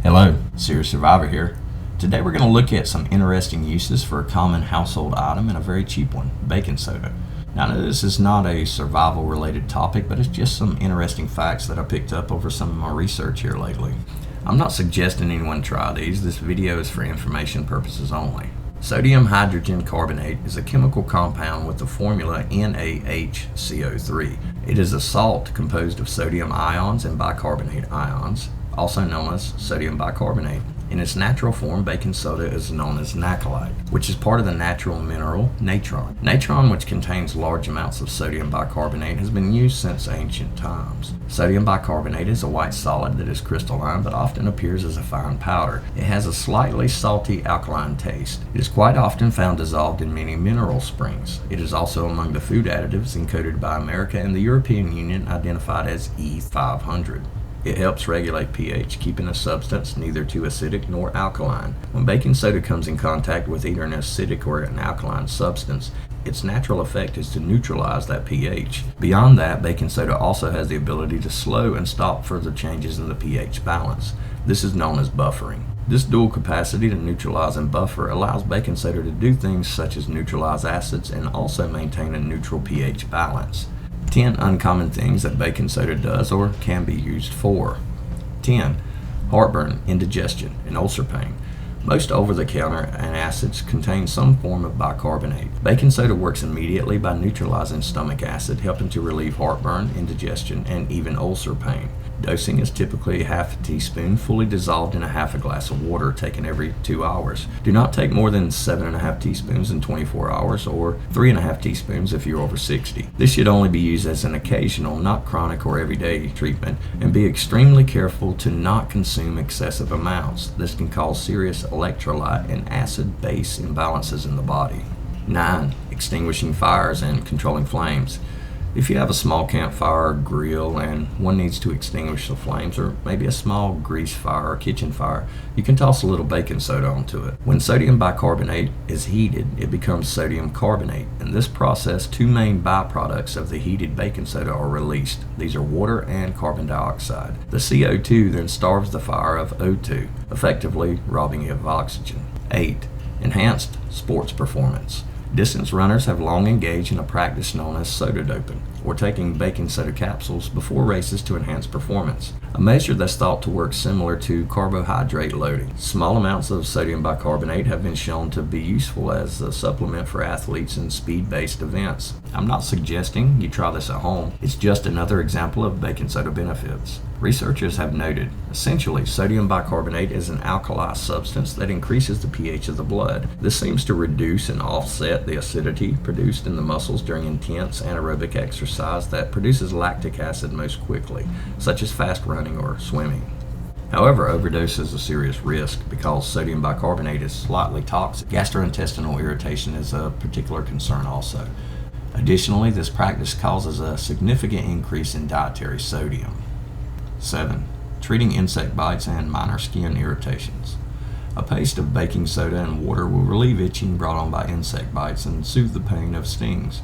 Hello, Serious Survivor here. Today we're going to look at some interesting uses for a common household item and a very cheap one, baking soda. Now I know this is not a survival related topic, but it's just some interesting facts that I picked up over some of my research here lately. I'm not suggesting anyone try these, this video is for information purposes only. Sodium hydrogen carbonate is a chemical compound with the formula NaHCO3. It is a salt composed of sodium ions and bicarbonate ions, also known as sodium bicarbonate. In its natural form, baking soda is known as nacrolite, which is part of the natural mineral natron. Natron, which contains large amounts of sodium bicarbonate, has been used since ancient times. Sodium bicarbonate is a white solid that is crystalline but often appears as a fine powder. It has a slightly salty alkaline taste. It is quite often found dissolved in many mineral springs. It is also among the food additives encoded by America and the European Union identified as E500. It helps regulate pH, keeping a substance neither too acidic nor alkaline. When baking soda comes in contact with either an acidic or an alkaline substance, its natural effect is to neutralize that pH. Beyond that, baking soda also has the ability to slow and stop further changes in the pH balance. This is known as buffering. This dual capacity to neutralize and buffer allows baking soda to do things such as neutralize acids and also maintain a neutral pH balance. 10 uncommon things that baking soda does or can be used for. 10. Heartburn, indigestion, and ulcer pain. Most over-the-counter antacids contain some form of bicarbonate. Baking soda works immediately by neutralizing stomach acid, helping to relieve heartburn, indigestion, and even ulcer pain. Dosing is typically half a teaspoon, fully dissolved in a half a glass of water, taken every 2 hours. Do not take more than 7.5 teaspoons in 24 hours, or 3.5 teaspoons if you're over 60. This should only be used as an occasional, not chronic or everyday treatment, and be extremely careful to not consume excessive amounts. This can cause serious electrolyte and acid-base imbalances in the body. 9. Extinguishing fires and controlling flames. If you have a small campfire or grill and one needs to extinguish the flames, or maybe a small grease fire or kitchen fire, you can toss a little baking soda onto it. When sodium bicarbonate is heated, it becomes sodium carbonate. In this process, two main byproducts of the heated baking soda are released. These are water and carbon dioxide. The CO2 then starves the fire of O2, effectively robbing it of oxygen. 8. Enhanced sports performance. Distance runners have long engaged in a practice known as soda doping, or taking baking soda capsules before races to enhance performance, a measure that's thought to work similar to carbohydrate loading. Small amounts of sodium bicarbonate have been shown to be useful as a supplement for athletes in speed-based events. I'm not suggesting you try this at home, it's just another example of baking soda benefits. Researchers have noted, essentially, sodium bicarbonate is an alkali substance that increases the pH of the blood. This seems to reduce and offset the acidity produced in the muscles during intense anaerobic exercise that produces lactic acid most quickly, such as fast running or swimming. However, overdose is a serious risk because sodium bicarbonate is slightly toxic. Gastrointestinal irritation is a particular concern also. Additionally, this practice causes a significant increase in dietary sodium. 7. Treating insect bites and minor skin irritations. A paste of baking soda and water will relieve itching brought on by insect bites and soothe the pain of stings.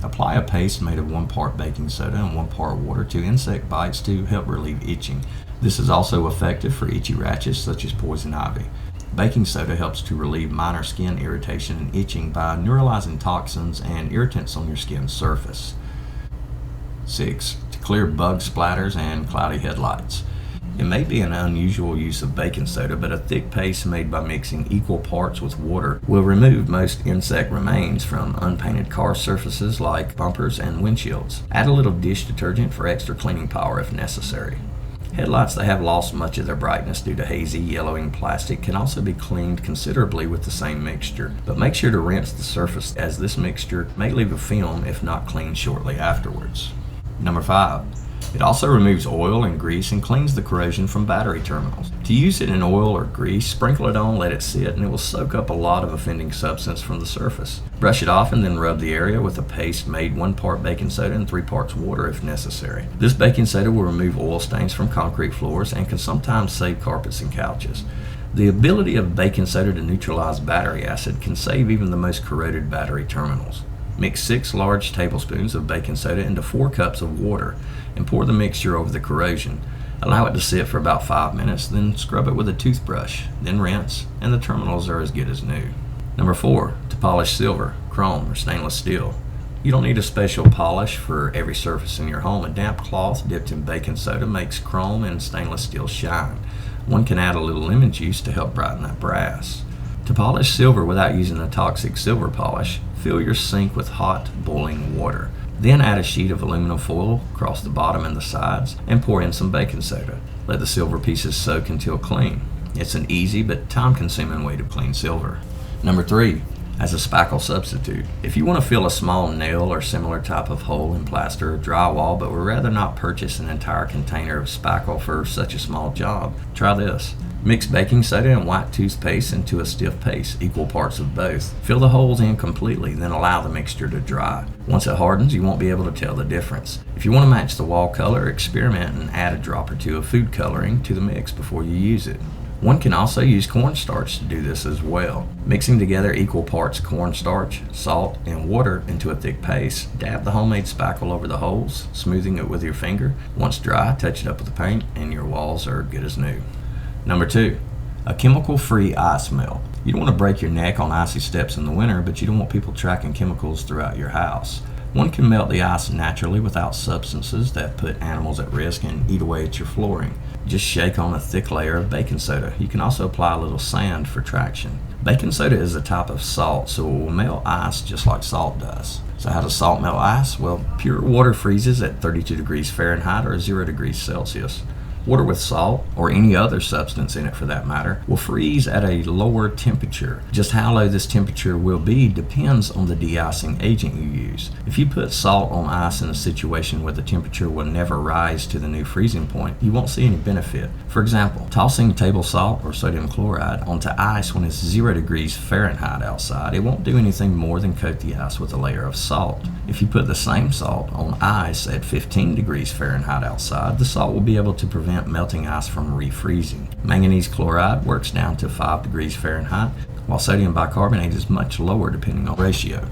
Apply a paste made of 1 part baking soda and 1 part water to insect bites to help relieve itching. This is also effective for itchy rashes such as poison ivy. Baking soda helps to relieve minor skin irritation and itching by neuralizing toxins and irritants on your skin surface. 6. To clear bug splatters and cloudy headlights. It may be an unusual use of baking soda, but a thick paste made by mixing equal parts with water will remove most insect remains from unpainted car surfaces like bumpers and windshields. Add a little dish detergent for extra cleaning power if necessary. Headlights that have lost much of their brightness due to hazy, yellowing plastic can also be cleaned considerably with the same mixture, but make sure to rinse the surface as this mixture may leave a film if not cleaned shortly afterwards. Number 5. It also removes oil and grease and cleans the corrosion from battery terminals. To use it in oil or grease, sprinkle it on, let it sit, and it will soak up a lot of offending substance from the surface. Brush it off and then rub the area with a paste made 1 part baking soda and 3 parts water if necessary. This baking soda will remove oil stains from concrete floors and can sometimes save carpets and couches. The ability of baking soda to neutralize battery acid can save even the most corroded battery terminals. Mix 6 large tablespoons of baking soda into 4 cups of water and pour the mixture over the corrosion. Allow it to sit for about 5 minutes, then scrub it with a toothbrush, then rinse, and the terminals are as good as new. Number 4, to polish silver, chrome, or stainless steel. You don't need a special polish for every surface in your home. A damp cloth dipped in baking soda makes chrome and stainless steel shine. One can add a little lemon juice to help brighten that brass. To polish silver without using a toxic silver polish, fill your sink with hot, boiling water. Then add a sheet of aluminum foil across the bottom and the sides and pour in some baking soda. Let the silver pieces soak until clean. It's an easy but time-consuming way to clean silver. Number 3, as a spackle substitute. If you want to fill a small nail or similar type of hole in plaster or drywall but would rather not purchase an entire container of spackle for such a small job, try this. Mix baking soda and white toothpaste into a stiff paste, equal parts of both. Fill the holes in completely, then allow the mixture to dry. Once it hardens, you won't be able to tell the difference. If you want to match the wall color, experiment and add a drop or two of food coloring to the mix before you use it. One can also use cornstarch to do this as well. Mixing together equal parts cornstarch, salt, and water into a thick paste, dab the homemade spackle over the holes, smoothing it with your finger. Once dry, touch it up with the paint, and your walls are good as new. Number 2, a chemical-free ice melt. You don't want to break your neck on icy steps in the winter, but you don't want people tracking chemicals throughout your house. One can melt the ice naturally without substances that put animals at risk and eat away at your flooring. Just shake on a thick layer of baking soda. You can also apply a little sand for traction. Baking soda is a type of salt, so it will melt ice just like salt does. So how does salt melt ice? Well, pure water freezes at 32 degrees Fahrenheit or 0 degrees Celsius. Water with salt, or any other substance in it for that matter, will freeze at a lower temperature. Just how low this temperature will be depends on the de-icing agent you use. If you put salt on ice in a situation where the temperature will never rise to the new freezing point, you won't see any benefit. For example, tossing table salt or sodium chloride onto ice when it's 0 degrees Fahrenheit outside, it won't do anything more than coat the ice with a layer of salt. If you put the same salt on ice at 15 degrees Fahrenheit outside, the salt will be able to prevent melting ice from refreezing. Manganese chloride works down to 5 degrees Fahrenheit, while sodium bicarbonate is much lower depending on ratio.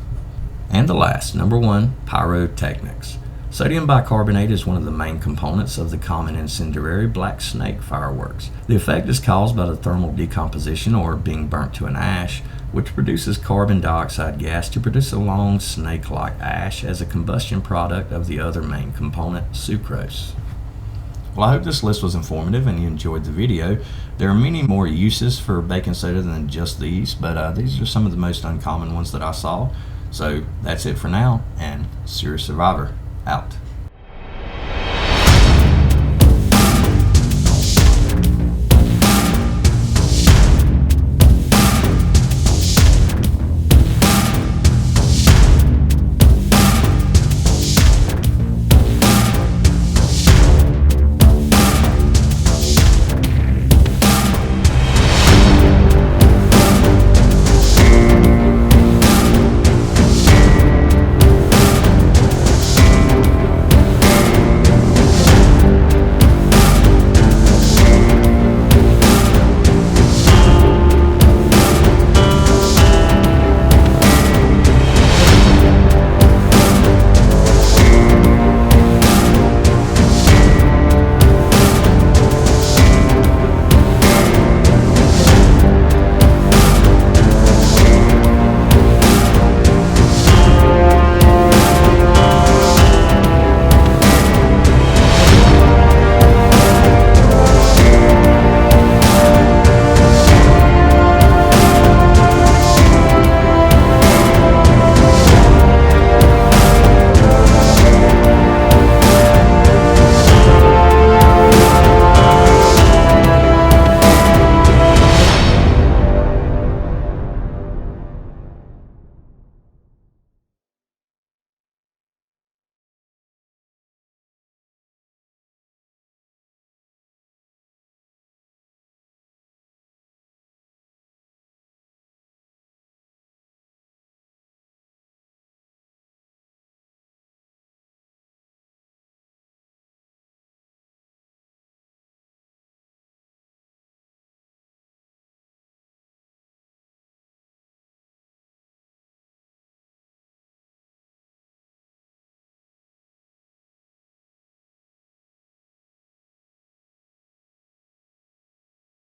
And the last, number 1, pyrotechnics. Sodium bicarbonate is one of the main components of the common incendiary black snake fireworks. The effect is caused by the thermal decomposition or being burnt to an ash, which produces carbon dioxide gas to produce a long snake-like ash as a combustion product of the other main component, sucrose. Well, I hope this list was informative and you enjoyed the video. There are many more uses for baking soda than just these, but these are some of the most uncommon ones that I saw. So that's it for now, and Serious Survivor out.